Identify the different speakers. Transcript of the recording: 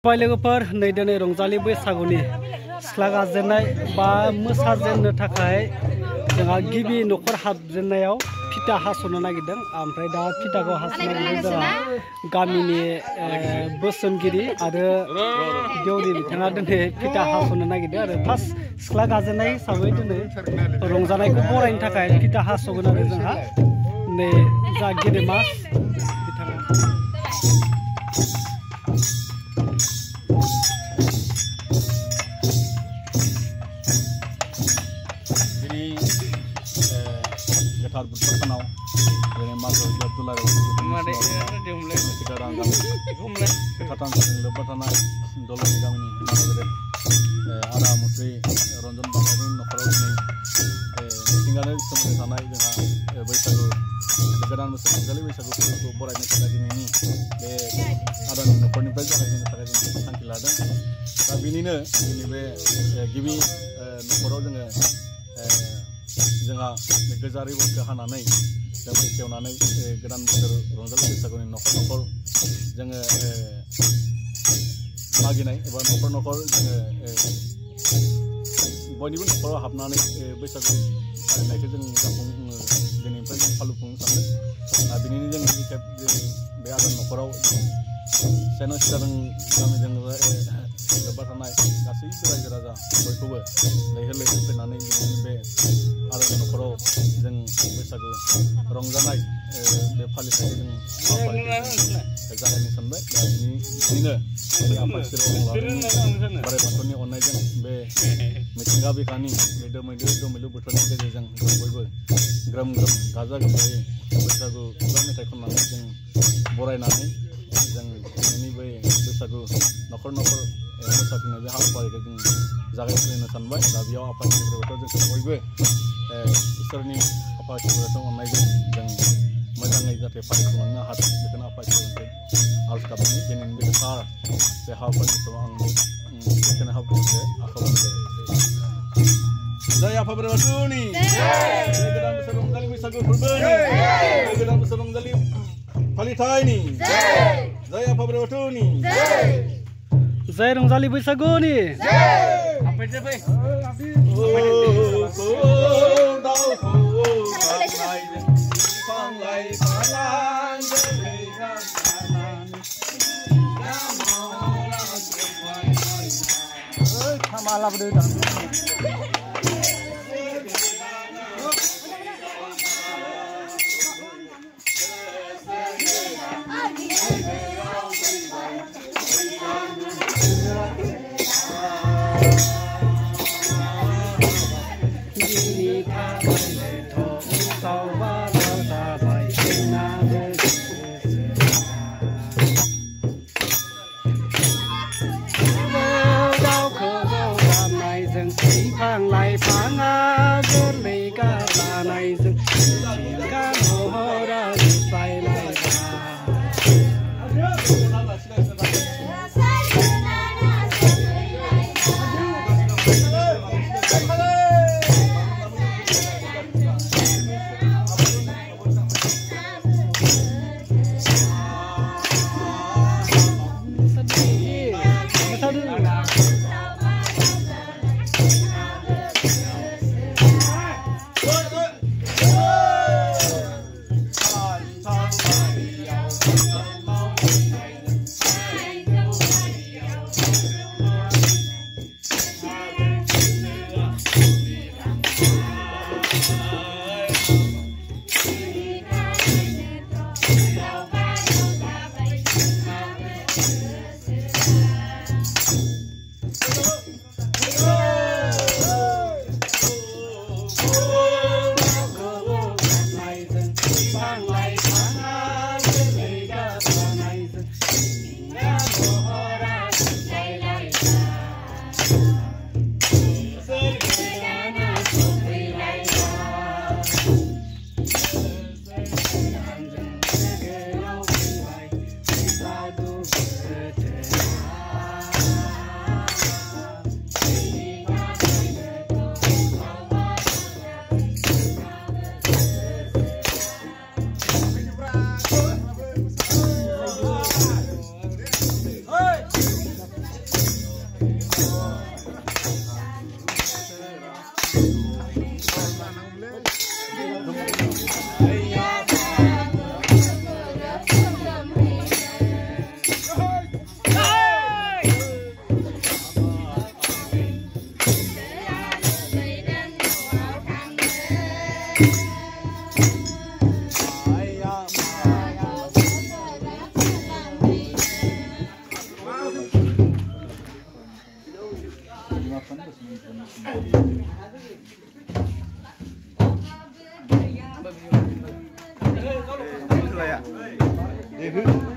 Speaker 1: लोगोफोर नै दिनै रंजालि बैसागुनि सिख्ला गाजेननाय बा मोसाजेननो थाखाय जोंहा गिबि न'खर हाबजेननायाव फिथा हास'नो नागिरदों। ओमफ्राय दा फिथाखौ हास'नो नागिरदों जोंहा गामिनि बोसोनगिरि आरो देउरि बिथाङा दिनै फिथा हास'नो नागिरदों आरो फार्स्ट सिख्ला गाजेननाय हिसाबै दिनै रंजानायखौ बरायनो थाखाय फिथा हास'गोन आरो जोंहा नै जा गेदेमा बिथाङा।
Speaker 2: Getar berpesanau dari masuk ke tular sekarang kami ketatan lebatan dolar kami ini ada mesti ronjon bangun nokrol ini tinggal semuanya sana dengan Baisagu sekarang mesti sekali Baisagu boranya sekali ini ada nokor ni belajar ini sekali sangat ladang tapi ini be gibi nokrol dengan जोंहा गोजारै बसखौ हानानै जों बेखेवनानै गोदान बोसोर रंजालि बैसागुनि न'खर न'खर जोङो मागिनाय एबा न'खर न'खर जोङो बयनिबो न'खराव हाबनानै बैसागु फालिनायखौ जों दिनैनिफ्राय जों फालिफुंनो सानदों। बिनिनो जों गिबि खेब बे आदार न'खराव सेना सिदारों गामिजों लोब्बा थानाय गासैबो रायजो राजा बयखौबो लैहोर लैहोर फैनानै जोंनि बे आरो न'खराव जों बैसागु रंजानाय बे फालिथायखौ जों जागायनो सानबाय। दा बिनिनो आफा इसोराव बोराइ बाथौनि अननायजों बे मिथिंगा बिखानि बे दोमैलु बोथोरनि गेजेरजों जों बयबो ग्रोम ग्रोम गाजा गोमजायै बैसागु खुगा मेथाइ खननानै जों बरायनानै जों दिनैनि बे बैसागु न'खर न'खर मोसाफिननाय बे हाबाफारिखौ जों जागायजेननो सानबाय। दा बेयाव आफा इसोरखौ जों बयबो इसोरनि आफा इसोरखौ अननायजों जों मोजाङै जाहाथे फालिफुंलांनो हाथों बेखौनो आफा इसोरखौ आरज गाबनानै दिनैनि बे गोथार बे हाबाफारिनि समाव आं बेखौनो हाबाफारिखौ आखायाव लाबाय। जय आफा बोराइ बाथौनि गोदान बोसोर रंजालि बैसागु फोरबोनि गोदान बोसोर रंजालि फालिथायनि जय आफा बोराइ बाथौनि
Speaker 1: जय रंजालि बैसागुनि
Speaker 3: लाया